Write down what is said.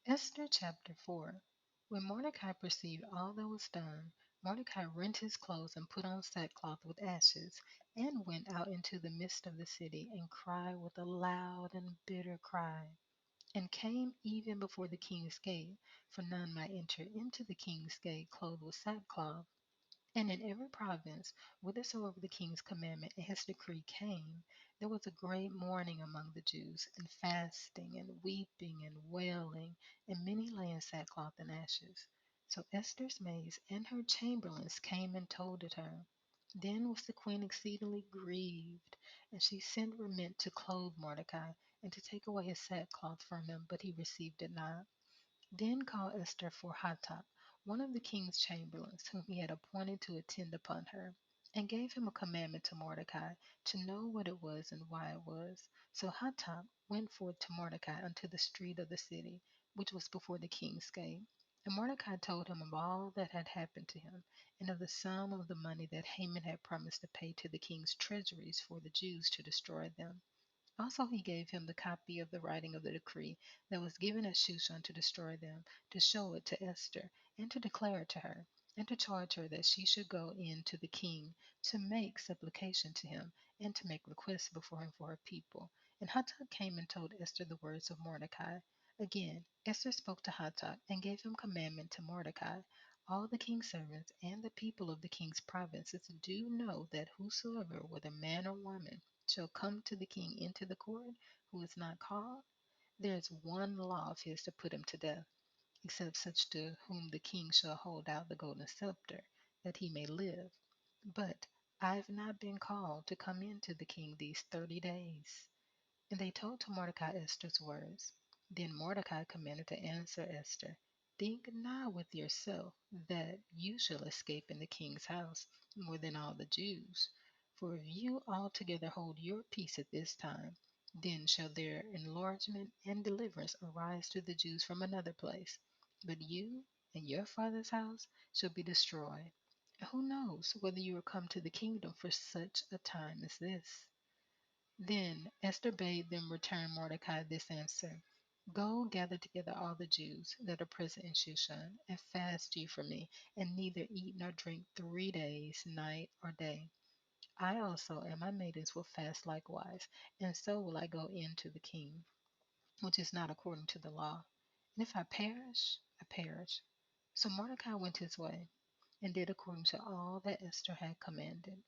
Esther chapter 4. When Mordecai perceived all that was done, Mordecai rent his clothes and put on sackcloth with ashes, and went out into the midst of the city, and cried with a loud and bitter cry, and came even before the king's gate, for none might enter into the king's gate clothed with sackcloth. And in every province, whithersoever the king's commandment and his decree came, there was a great mourning among the Jews, and fasting, and weeping, and wailing, and many lay in sackcloth and ashes. So Esther's maids and her chamberlains came and told it her. Then was the queen exceedingly grieved, and she sent remit to clothe Mordecai, and to take away his sackcloth from him, but he received it not. Then called Esther for Hathach, one of the king's chamberlains, whom he had appointed to attend upon her, and gave him a commandment to Mordecai, to know what it was and why it was. So Hathach went forth to Mordecai unto the street of the city, which was before the king's gate. And Mordecai told him of all that had happened to him, and of the sum of the money that Haman had promised to pay to the king's treasuries for the Jews to destroy them. Also he gave him the copy of the writing of the decree that was given at Shushan to destroy them, to show it to Esther, and to declare it to her, and to charge her that she should go in to the king, to make supplication to him, and to make requests before him for her people. And Hathach came and told Esther the words of Mordecai. Again, Esther spoke to Hathach, and gave him commandment to Mordecai. All the king's servants and the people of the king's provinces do know that whosoever, whether man or woman, shall come to the king into the court, who is not called, there is one law of his to put him to death, except such to whom the king shall hold out the golden scepter, that he may live. But I have not been called to come in to the king these 30 days. And they told to Mordecai Esther's words. Then Mordecai commanded to answer Esther, think not with yourself that you shall escape in the king's house more than all the Jews. For if you altogether hold your peace at this time, then shall their enlargement and deliverance arise to the Jews from another place. But you and your father's house shall be destroyed. Who knows whether you are come to the kingdom for such a time as this? Then Esther bade them return Mordecai this answer: Go gather together all the Jews that are present in Shushan, and fast ye for me, and neither eat nor drink 3 days, night or day. I also and my maidens will fast likewise, and so will I go in to the king, which is not according to the law. And if I perish, I perish. So Mordecai went his way, and did according to all that Esther had commanded.